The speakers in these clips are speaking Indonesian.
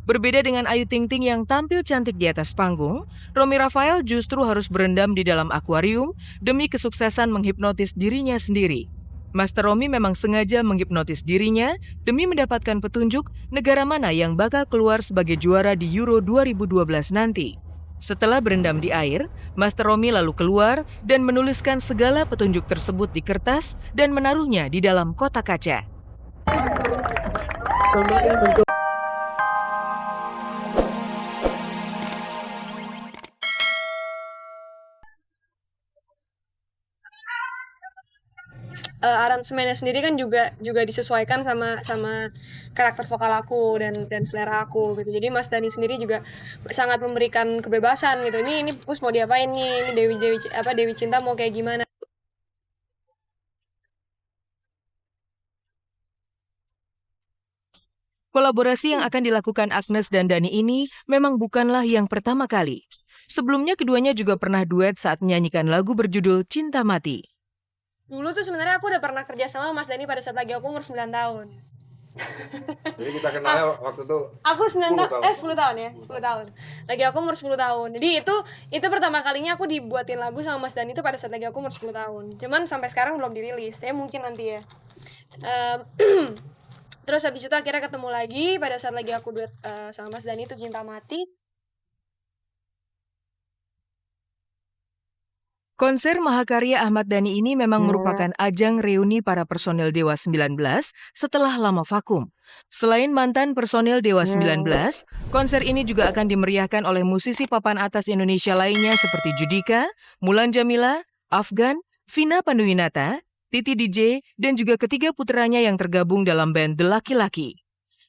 Berbeda dengan Ayu Ting Ting yang tampil cantik di atas panggung, Romy Rafael justru harus berendam di dalam akuarium demi kesuksesan menghipnotis dirinya sendiri. Master Romy memang sengaja menghipnotis dirinya demi mendapatkan petunjuk negara mana yang bakal keluar sebagai juara di Euro 2012 nanti. Setelah berendam di air, Master Romy lalu keluar dan menuliskan segala petunjuk tersebut di kertas dan menaruhnya di dalam kotak kaca. Aransemennya sendiri kan juga disesuaikan sama karakter vokal aku dan selera aku gitu. Jadi Mas Dhani sendiri juga sangat memberikan kebebasan gitu. Ini Pus mau diapain nih? Ini Dewi Cinta mau kayak gimana? Kolaborasi yang akan dilakukan Agnes dan Dhani ini memang bukanlah yang pertama kali. Sebelumnya keduanya juga pernah duet saat menyanyikan lagu berjudul Cinta Mati. Dulu tuh sebenarnya aku udah pernah kerja sama Mas Dhani pada saat lagi aku umur 9 tahun. Jadi kita kenalnya waktu itu Aku 10 tahun ya, 10 tahun. Lagi aku umur 10 tahun. Jadi itu pertama kalinya aku dibuatin lagu sama Mas Dhani itu pada saat lagi aku umur 10 tahun. Cuman sampai sekarang belum dirilis. Ya mungkin nanti ya. Terus habis itu akhirnya ketemu lagi pada saat lagi aku duet sama Mas Dhani itu Cinta Mati. Konser Mahakarya Ahmad Dhani ini memang merupakan ajang reuni para personel Dewa 19 setelah lama vakum. Selain mantan personel Dewa 19, konser ini juga akan dimeriahkan oleh musisi papan atas Indonesia lainnya seperti Judika, Mulan Jamila, Afgan, Vina Panduwinata, Titi DJ, dan juga ketiga putranya yang tergabung dalam band The Laki-Laki.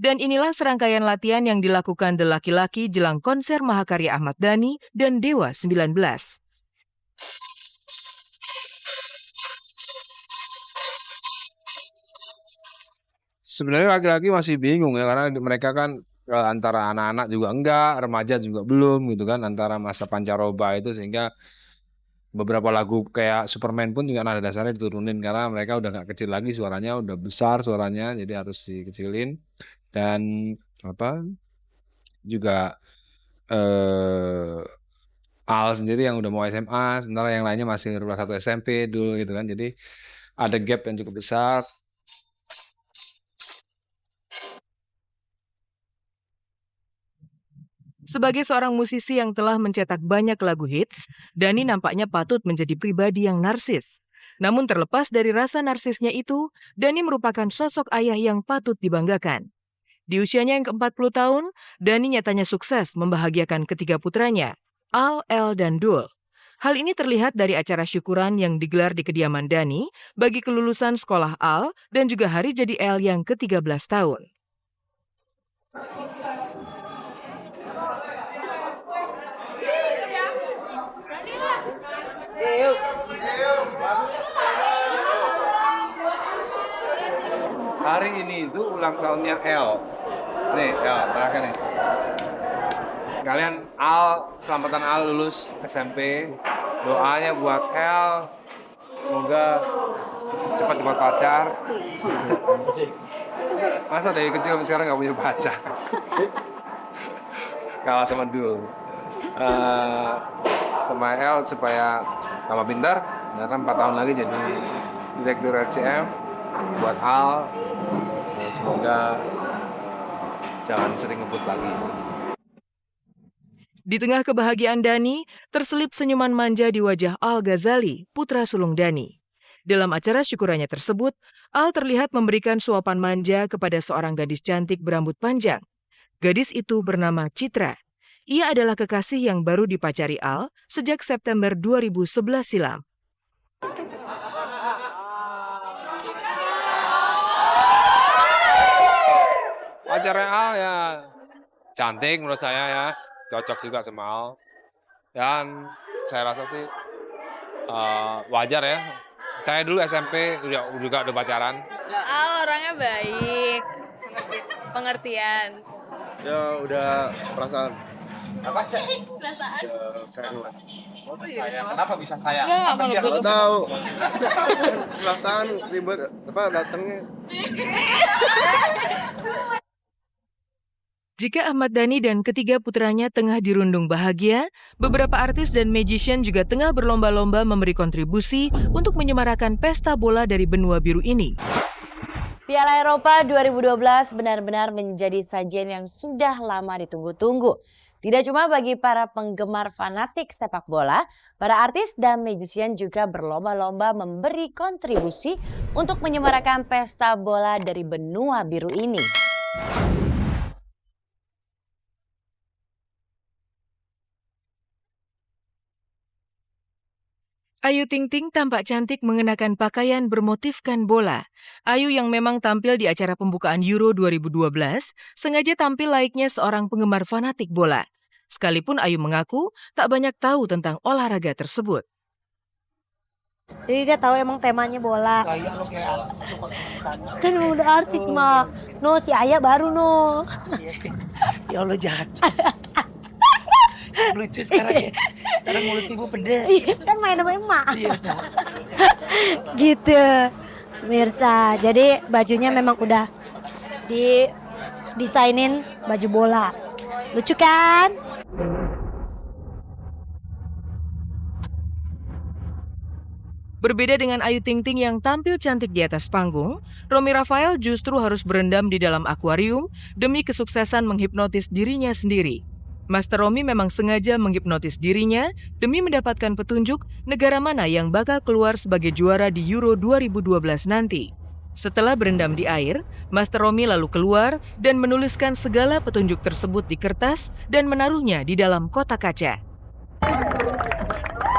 Dan inilah serangkaian latihan yang dilakukan The Laki-Laki jelang konser Mahakarya Ahmad Dhani dan Dewa 19. sebenarnya laki-laki masih bingung ya karena mereka kan antara anak-anak juga enggak, remaja juga belum gitu kan, antara masa pancaroba itu sehingga beberapa lagu kayak Superman pun juga nada dasarnya diturunin karena mereka udah nggak kecil lagi, suaranya udah besar suaranya, jadi harus dikecilin. Dan apa juga Al sendiri yang udah mau SMA, sementara yang lainnya masih kelas 1 SMP dulu gitu kan, jadi ada gap yang cukup besar. Sebagai seorang musisi yang telah mencetak banyak lagu hits, Dhani nampaknya patut menjadi pribadi yang narsis. Namun terlepas dari rasa narsisnya itu, Dhani merupakan sosok ayah yang patut dibanggakan. Di usianya yang ke-40 tahun, Dhani nyatanya sukses membahagiakan ketiga putranya, Al, El, dan Dul. Hal ini terlihat dari acara syukuran yang digelar di kediaman Dhani bagi kelulusan sekolah Al dan juga hari jadi El yang ke-13 tahun. Hari ini itu ulang tahunnya L. Nih, L, terakhir nih. Kalian selamatan Al lulus SMP. Doanya buat L, semoga cepat dapat pacar. Masa dari kecil sampai sekarang nggak punya pacar? Kalah sama Dul. Sama L supaya tambah pintar, karena 4 tahun lagi jadi direktur RCM. Buat Al, semoga jangan sering ngebut lagi. Di tengah kebahagiaan Dhani, terselip senyuman manja di wajah Al Ghazali, putra sulung Dhani. Dalam acara syukurannya tersebut, Al terlihat memberikan suapan manja kepada seorang gadis cantik berambut panjang. Gadis itu bernama Citra. Ia adalah kekasih yang baru dipacari Al sejak September 2011 silam. Pacarnya Al ya cantik menurut saya ya, cocok juga sama Al. Dan saya rasa sih wajar ya. Saya dulu SMP juga udah pacaran. Al orangnya baik, pengertian. Ya udah perasaan. Apa? Perasaan? Kenapa bisa saya? Nggak tahu. Perasaan ribet datangnya. Jika Ahmad Dhani dan ketiga putranya tengah dirundung bahagia, beberapa artis dan magician juga tengah berlomba-lomba memberi kontribusi untuk menyemarakan pesta bola dari benua biru ini. Piala Eropa 2012 benar-benar menjadi sajian yang sudah lama ditunggu-tunggu. Tidak cuma bagi para penggemar fanatik sepak bola, para artis dan magician juga berlomba-lomba memberi kontribusi untuk menyemarakan pesta bola dari benua biru ini. Ayu Ting Ting tampak cantik mengenakan pakaian bermotifkan bola. Ayu yang memang tampil di acara pembukaan Euro 2012, sengaja tampil layaknya seorang penggemar fanatik bola. Sekalipun Ayu mengaku tak banyak tahu tentang olahraga tersebut. Jadi dia tahu emang temanya bola. Kayak lo kayak artis lo kalau sana. Kan emang udah artis mah. No, si Ayah baru no. Ya Allah jahat. Lucu sekarang ya. Sekarang mulut ibu pedes. Iya, kan main sama emak. Iya. Gitu. Mirsa, jadi bajunya memang udah didesainin baju bola. Lucu kan? Berbeda dengan Ayu Ting Ting yang tampil cantik di atas panggung, Romy Rafael justru harus berendam di dalam akuarium demi kesuksesan menghipnotis dirinya sendiri. Master Romy memang sengaja menghipnotis dirinya demi mendapatkan petunjuk negara mana yang bakal keluar sebagai juara di Euro 2012 nanti. Setelah berendam di air, Master Romy lalu keluar dan menuliskan segala petunjuk tersebut di kertas dan menaruhnya di dalam kotak kaca.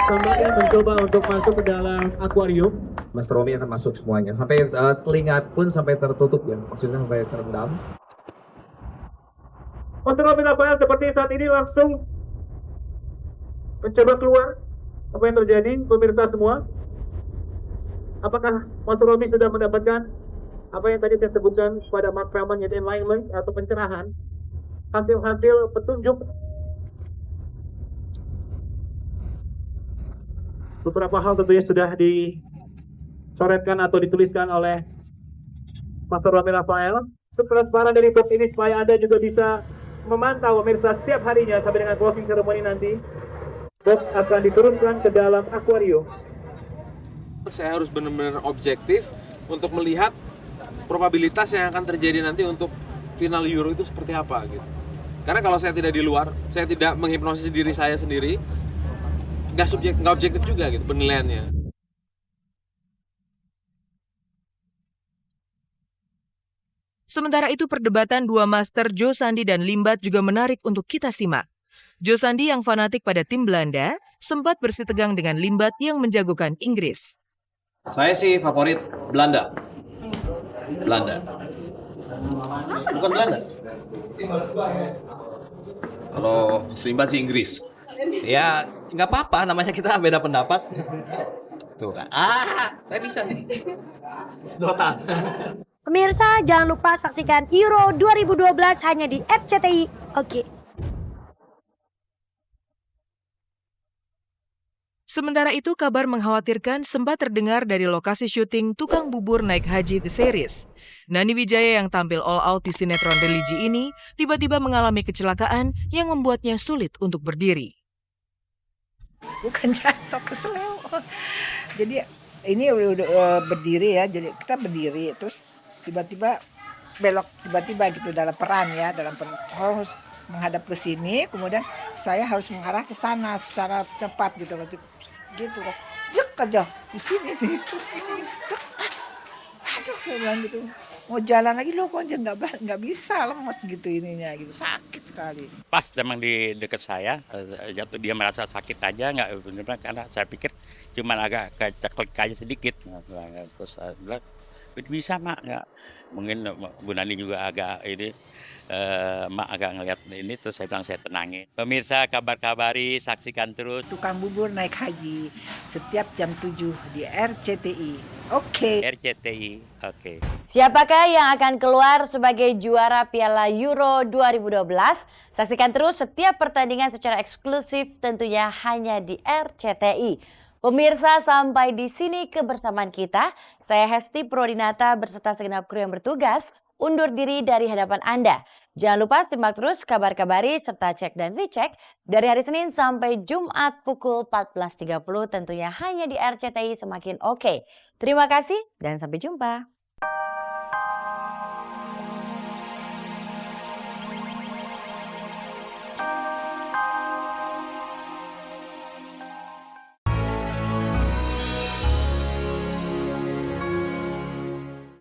Tampaknya mencoba untuk masuk ke dalam akuarium. Mas Romy akan masuk semuanya, sampai telinga pun sampai tertutup ya, maksudnya sampai terendam. Mas Romy Rafael seperti saat ini langsung mencoba keluar. Apa yang terjadi, pemirsa semua? Apakah Mas Romy sudah mendapatkan apa yang tadi saya sebutkan pada Mark Feldman, yaitu enlightenment atau pencerahan, hasil-hasil petunjuk? Beberapa hal tentunya sudah dicoretkan atau dituliskan oleh Master Romy Rafael. Untuk transparan dari box ini supaya Anda juga bisa memantau pemirsa setiap harinya sampai dengan closing ceremony nanti. Box akan diturunkan ke dalam akuarium. Saya harus benar-benar objektif untuk melihat probabilitas yang akan terjadi nanti untuk final Euro itu seperti apa gitu. Karena kalau saya tidak di luar, saya tidak menghipnosis diri saya sendiri, nggak objektif juga gitu penilaiannya. Sementara itu perdebatan dua master Joe Sandi dan Limbat juga menarik untuk kita simak. Joe Sandi yang fanatik pada tim Belanda sempat bersitegang dengan Limbat yang menjagokan Inggris. Saya sih favorit Belanda. Belanda. Bukan Belanda. Kalau Limbat sih Inggris. Ya nggak apa-apa, namanya kita beda pendapat. Tuh kan. Saya bisa nih. Dota. Pemirsa, jangan lupa saksikan Euro 2012 hanya di RCTI. Oke. Sementara itu, kabar mengkhawatirkan sempat terdengar dari lokasi syuting Tukang Bubur Naik Haji The Series. Nani Wijaya yang tampil all out di sinetron religi ini tiba-tiba mengalami kecelakaan yang membuatnya sulit untuk berdiri. Bukan jatuh, keseleo. Jadi ini udah berdiri ya, jadi kita berdiri terus tiba-tiba belok tiba-tiba gitu dalam peran ya, harus menghadap ke sini, kemudian saya harus mengarah ke sana secara cepat gitu loh. Jek aja di sini sih. Aduh, saya bilang gitu. Mau jalan lagi loh kok aja nggak bisa, lemes gitu ininya gitu, sakit sekali. Pas memang di dekat saya jatuh, dia merasa sakit aja, nggak benar karena saya pikir cuma agak keceklek aja sedikit. Terus saya bilang bisa mak, nggak mungkin Bu Nani juga agak ini mak agak ngeliat ini, terus saya bilang saya tenangin. Pemirsa kabar-kabari, saksikan terus Tukang Bubur Naik Haji setiap jam 7 di RCTI. Oke. RCTI. Oke. Siapakah yang akan keluar sebagai juara Piala Euro 2012? Saksikan terus setiap pertandingan secara eksklusif tentunya hanya di RCTI. Pemirsa, sampai di sini kebersamaan kita. Saya Hesti Prodinata beserta segenap kru yang bertugas undur diri dari hadapan Anda. Jangan lupa simak terus kabar-kabari serta cek dan recheck dari hari Senin sampai Jumat pukul 14.30 tentunya hanya di RCTI Semakin Oke. Terima kasih dan sampai jumpa.